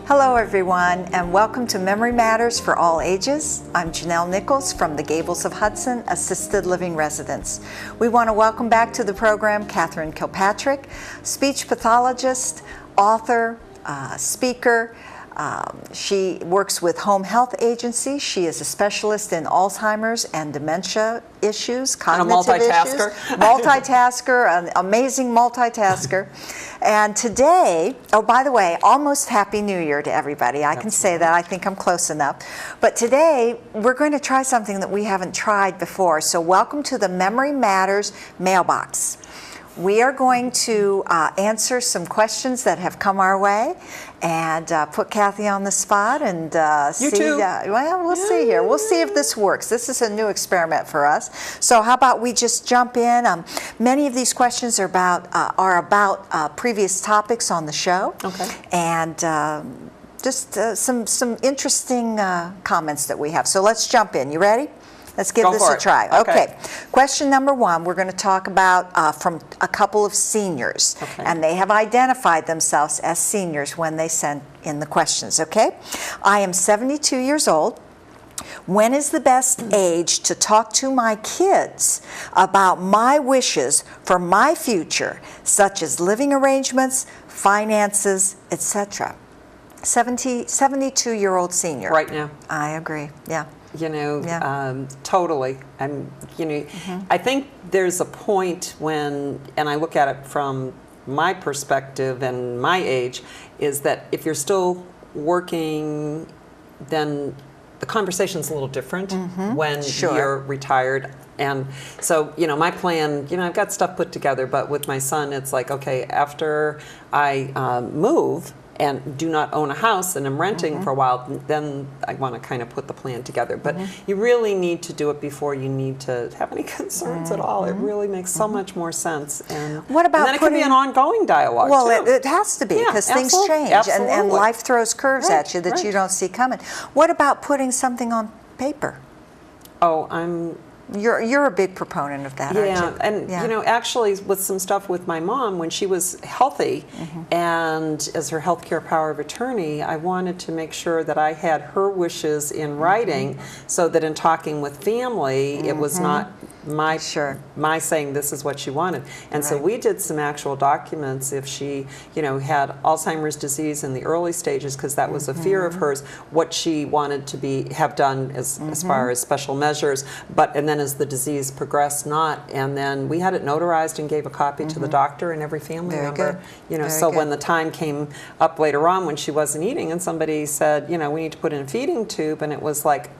Hello everyone, and welcome to Memory Matters for All Ages. I'm Janelle Nichols from the Gables of Hudson Assisted Living Residence. We want to welcome back to the program Catherine Kilpatrick, speech pathologist, author, speaker. She works with Home Health Agency. She is a specialist in Alzheimer's and dementia issues, cognitive issues. Multitasker, an amazing multitasker. And today, oh, by the way, almost Happy New Year to everybody. I can say that. I think I'm close enough. But today, we're going to try something that we haven't tried before. So welcome to the Memory Matters Mailbox. We are going to answer some questions that have come our way and put Kathy on the spot and see. Well, we'll see here. We'll see if this works. This is a new experiment for us. So how about we just jump in? Many of these questions are about previous topics on the show. Okay. And just some interesting comments that we have. So let's jump in. You ready? Let's give this a try. Okay. Question number one, we're going to talk about from a couple of seniors. Okay. And they have identified themselves as seniors when they send in the questions, okay? I am 72 years old. When is the best age to talk to my kids about my wishes for my future, such as living arrangements, finances, etc.? 72-year-old senior. Right now. I agree, yeah. You know, totally. I think there's a point when, and I look at it from my perspective and my age, is that if you're still working, then the conversation's a little different when you're retired. And so, you know, my plan, you know, I've got stuff put together, but with my son, it's like, okay, after I move, and do not own a house and I'm renting for a while, then I want to kind of put the plan together. But you really need to do it before you need to have any concerns at all. It really makes so much more sense. And, what about and then it can be an ongoing dialogue, well, too. It has to be, because things change and life throws curves at you that you don't see coming. What about putting something on paper? Oh, You're a big proponent of that, aren't you? And you know, actually, with some stuff with my mom, when she was healthy, and as her healthcare power of attorney, I wanted to make sure that I had her wishes in writing, so that in talking with family, it was not my saying this is what she wanted. And so we did some actual documents if she, you know, had Alzheimer's disease in the early stages, because that was a fear of hers, what she wanted to have done as far as special measures, and then as the disease progressed, and then we had it notarized and gave a copy to the doctor and every family member. You know, so when the time came up later on when she wasn't eating and somebody said, you know, we need to put in a feeding tube, and it was like,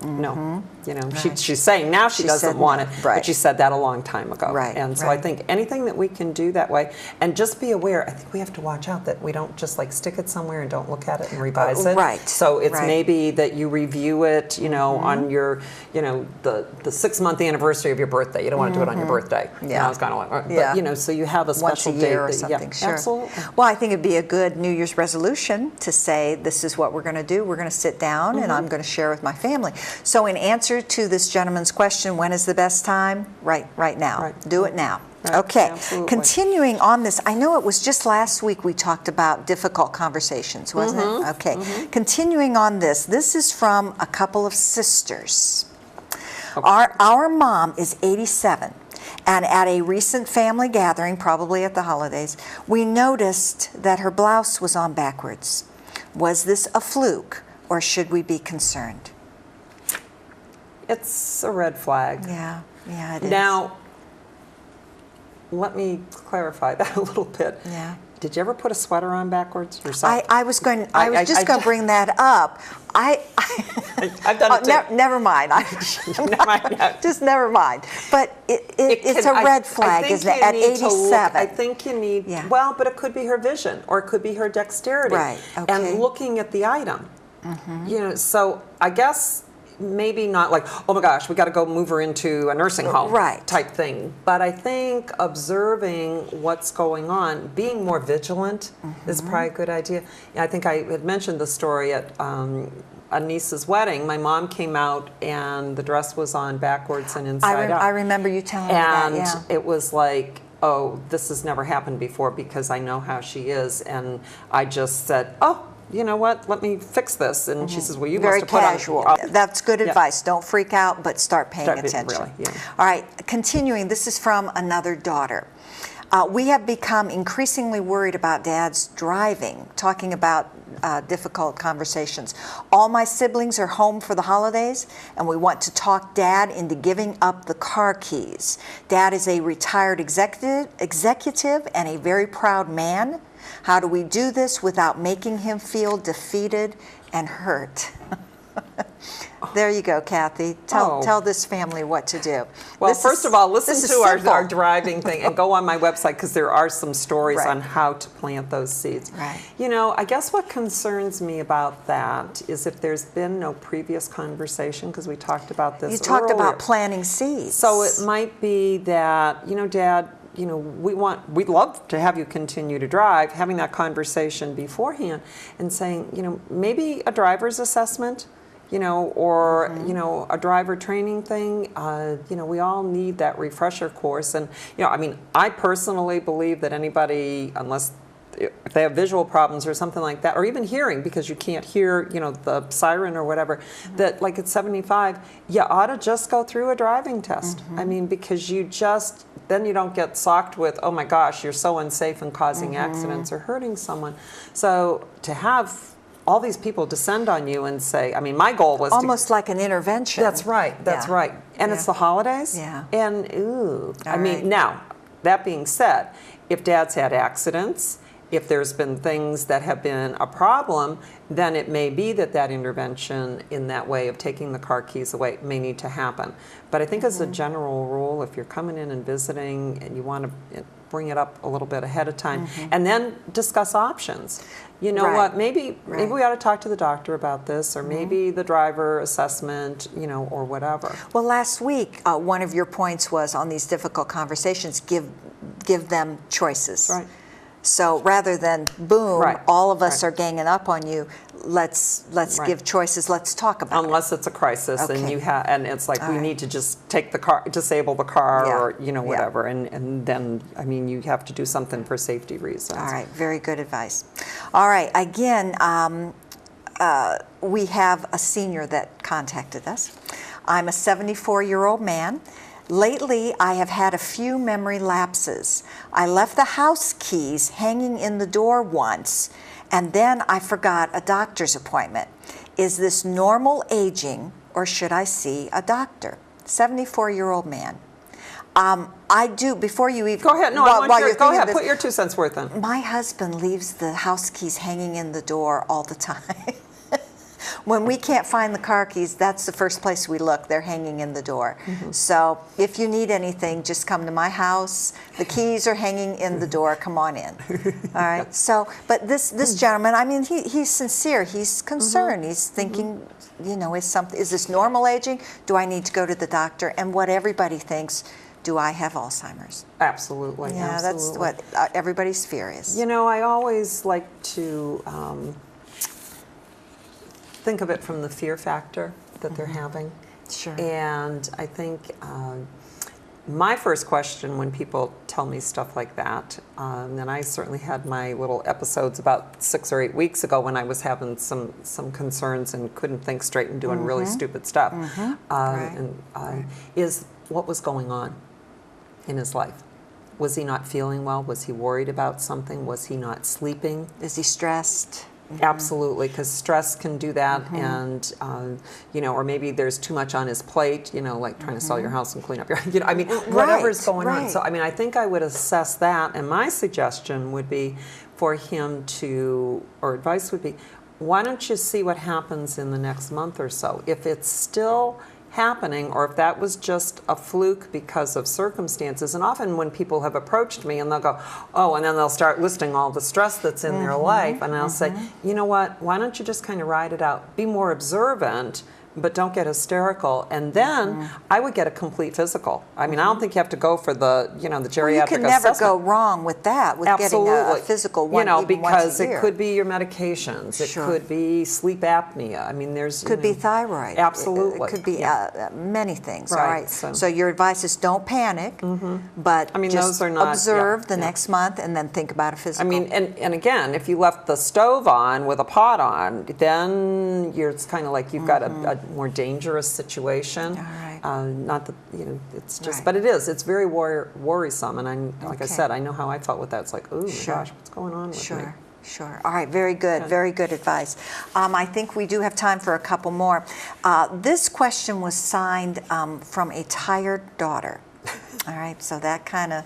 no, you know, she's saying now she doesn't want it, but she said that a long time ago. And so I think anything that we can do that way, and just be aware, I think we have to watch out that we don't just like stick it somewhere and don't look at it and revise it. So it's maybe that you review it, you know, on your, you know, the 6-month anniversary of your birthday. You don't want to do it on your birthday. I was kind of like, but you know, so you have a special once a year date or something. Absolutely. Well, I think it'd be a good New Year's resolution to say, this is what we're going to do. We're going to sit down and I'm going to share with my family. So in answer to this gentleman's question, when is the best time? Right now. Do it now. Okay. Absolutely. Continuing on this, I know it was just last week we talked about difficult conversations, wasn't it? Okay. Continuing on this is from a couple of sisters. Our mom is 87. And at a recent family gathering, probably at the holidays, we noticed that her blouse was on backwards. Was this a fluke, or should we be concerned? It's a red flag. Yeah, it is. Now, let me clarify that a little bit. Yeah. Did you ever put a sweater on backwards yourself? I was just going to bring that up. I've done it too. Never mind. Just never mind. But it's a red flag, isn't it? At 87. I think you need, well, but it could be her vision, or it could be her dexterity. Right, okay. And looking at the item. You know, so I guess maybe not like, oh my gosh, we got to go move her into a nursing home type thing. But I think observing what's going on, being more vigilant is probably a good idea. I think I had mentioned the story at a niece's wedding. My mom came out and the dress was on backwards and inside out. I remember you telling me that, And it was like, oh, this has never happened before because I know how she is. And I just said, oh, you know what, let me fix this. And she says, well, you Very must have casual. put on. That's good advice. Don't freak out, but start paying attention. Really, yeah. All right, continuing, this is from another daughter. We have become increasingly worried about Dad's driving, talking about difficult conversations. All my siblings are home for the holidays, and we want to talk Dad into giving up the car keys. Dad is a retired executive and a very proud man. How do we do this without making him feel defeated and hurt? There you go, Kathy. Tell this family what to do. Well, first of all, listen to our driving thing and go on my website, because there are some stories on how to plant those seeds. Right. You know, I guess what concerns me about that is if there's been no previous conversation, because we talked about this You talked earlier. about planting seeds. So it might be that, you know, Dad, you know, we'd love to have you continue to drive, having that conversation beforehand and saying, you know, maybe a driver's assessment, you know, or, you know, a driver training thing. You know, we all need that refresher course. And, you know, I mean, I personally believe that anybody, unless if they have visual problems or something like that, or even hearing, because you can't hear, you know, the siren or whatever, that like at 75, you ought to just go through a driving test. I mean, because then you don't get socked with, oh my gosh, you're so unsafe and causing accidents or hurting someone. So to have all these people descend on you and say, I mean, my goal was almost like an intervention. That's right, that's right. And it's the holidays. Yeah. And ooh, I All mean, right. now, that being said, if Dad's had accidents, if there's been things that have been a problem, then it may be that intervention in that way of taking the car keys away may need to happen. But I think as a general rule, if you're coming in and visiting and you want to bring it up a little bit ahead of time and then discuss options. You know what, maybe we ought to talk to the doctor about this, or maybe the driver assessment, you know, or whatever. Well, last week, one of your points was on these difficult conversations, give them choices. Right. So rather than boom, all of us Right. are ganging up on you, let's give choices. Let's talk about Unless it's a crisis and you have, and it's like we need to just take the car, disable the car, or you know whatever, and then I mean you have to do something for safety reasons. All right, very good advice. All right, again, we have a senior that contacted us. I'm a 74-year-old man. Lately, I have had a few memory lapses. I left the house keys hanging in the door once, and then I forgot a doctor's appointment. Is this normal aging, or should I see a doctor? 74-year-old man. I do, before you even... Go ahead, no, go ahead, put your 2 cents worth in. My husband leaves the house keys hanging in the door all the time. When we can't find the car keys, that's the first place we look. They're hanging in the door. So if you need anything, just come to my house. The keys are hanging in the door. Come on in. All right. So, but this gentleman, I mean, he's sincere. He's concerned. He's thinking, you know, is this normal aging? Do I need to go to the doctor? And what everybody thinks, do I have Alzheimer's? Absolutely. Yeah, absolutely. that's what everybody's fear is. You know, I always like to think of it from the fear factor that they're having. Sure. And I think my first question when people tell me stuff like that, and I certainly had my little episodes about 6 or 8 weeks ago when I was having some concerns and couldn't think straight and doing really stupid stuff, is what was going on in his life. Was he not feeling well? Was he worried about something? Was he not sleeping? Is he stressed? Absolutely, because stress can do that, and you know, or maybe there's too much on his plate. You know, like trying to sell your house and clean up your, you know, I mean, whatever's going on. So, I mean, I think I would assess that, and my suggestion would be for him to, or advice would be, why don't you see what happens in the next month or so? If it's still happening, or if that was just a fluke because of circumstances. And often when people have approached me and they'll go, oh, and then they'll start listing all the stress that's in their life, and I'll say, you know what, why don't you just kind of ride it out, be more observant, but don't get hysterical. And then I would get a complete physical. I mean, I don't think you have to go for the, the geriatric Well, you can never go wrong with that, with Absolutely. getting a physical even because once a year. it could be your medications, it could be sleep apnea. I mean, there's could be thyroid. Absolutely. It could be many things. Right. All right. So your advice is don't panic, but I mean, just those are not, observe the next month and then think about a physical. I mean, and again, if you left the stove on with a pot on, then it's kind of like you've got a more dangerous situation. All right. Not that, it's just, but it's very worrisome. And like I said, I know how I felt with that. It's like, oh my gosh, what's going on with me? Sure. All right. Very good. Very good advice. I think we do have time for a couple more. This question was signed from a tired daughter. All right. So that kind of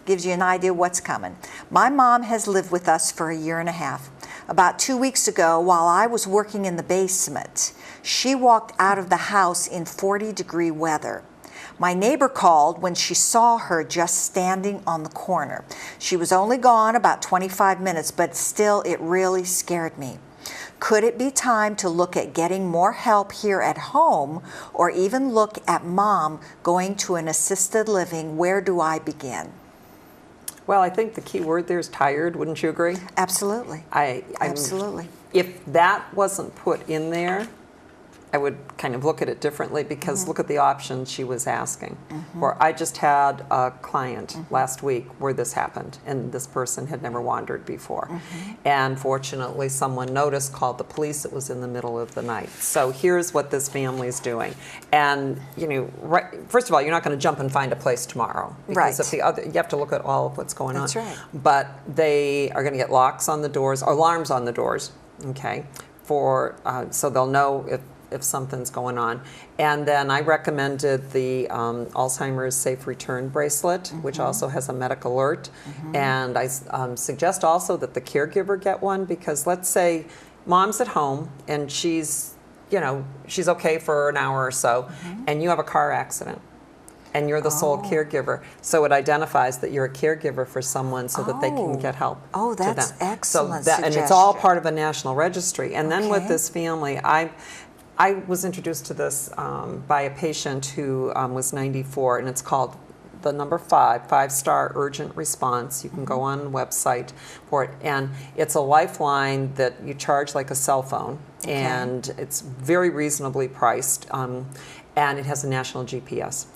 gives you an idea what's coming. My mom has lived with us for a year and a half. About 2 weeks ago, while I was working in the basement, she walked out of the house in 40-degree weather. My neighbor called when she saw her just standing on the corner. She was only gone about 25 minutes, but still it really scared me. Could it be time to look at getting more help here at home, or even look at mom going to an assisted living? Where do I begin? Well, I think the key word there is tired. Wouldn't you agree? Absolutely. Absolutely. If that wasn't put in there, I would kind of look at it differently, because look at the options she was asking. Or I just had a client last week where this happened, and this person had never wandered before. And fortunately, someone noticed, called the police. It was in the middle of the night. So here's what this family's doing. And, first of all, you're not going to jump and find a place tomorrow. Because if you have to look at all of what's going on. That's right. But they are going to get locks on the doors, or alarms on the doors, okay, so they'll know if something's going on. And then I recommended the Alzheimer's Safe Return bracelet, which also has a medical alert. And I suggest also that the caregiver get one, because let's say mom's at home and she's okay for an hour or so, and you have a car accident, and you're the sole caregiver. So it identifies that you're a caregiver for someone, so that they can get help. Oh, that's excellent and it's all part of a national registry. And then with this family, I was introduced to this by a patient who was 94, and it's called the number 5-star urgent response. You can go on the website for it, and it's a lifeline that you charge like a cell phone, and it's very reasonably priced, and it has a national GPS.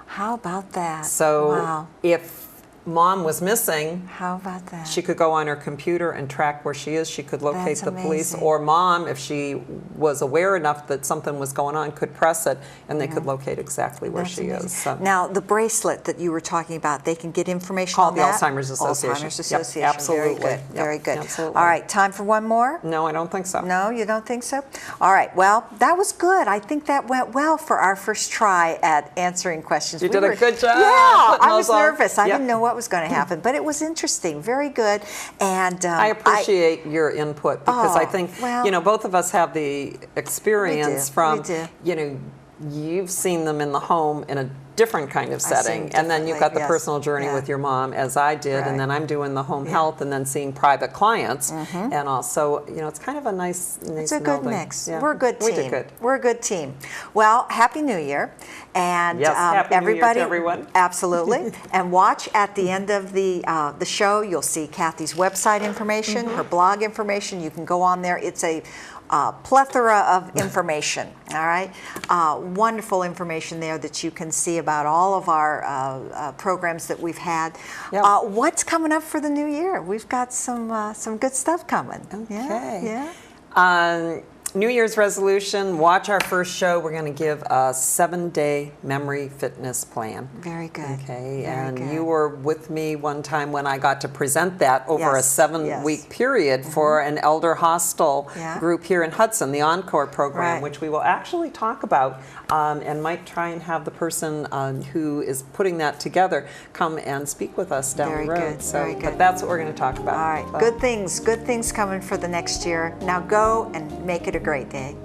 How about that? So if mom was missing, how about that? She could go on her computer and track where she is. She could locate the police, or mom, if she was aware enough that something was going on, could press it, and they could locate exactly where she is. So. Now, the bracelet that you were talking about, they can get information Call on the that? Alzheimer's Association. Alzheimer's Association. Yep, absolutely. Very good. Very good. Absolutely. All right, time for one more? No, I don't think so. No, you don't think so? All right, well, that was good. I think that went well for our first try at answering questions. You did a good job. Yeah, I was nervous. I didn't know what was going to happen, but it was interesting. Very good. And I appreciate your input, because I think, both of us have the experience from, you've seen them in the home in a different kind of setting, and then you've got the personal journey with your mom, as I did, and then I'm doing the home health, and then seeing private clients, and also, it's kind of a nice it's a good mix. Yeah. We're a good team. We did good. We're a good team. Well, Happy New Year, and Happy everybody, New Year to everyone. Absolutely, and watch at the end of the show. You'll see Kathy's website information, her blog information. You can go on there. It's a plethora of information, all right? Wonderful information there that you can see about all of our programs that we've had. Yep. What's coming up for the new year? We've got some good stuff coming. Okay. Yeah. New Year's resolution, watch our first show. We're going to give a 7-day memory fitness plan. Very good. Okay, and you were with me one time when I got to present that over a 7-week period for an elder hostel group here in Hudson, the Encore program, which we will actually talk about, and might try and have the person who is putting that together come and speak with us down the road. Very good. Very good. But that's what we're going to talk about. All right, good things coming for the next year. Now go and make it a great day.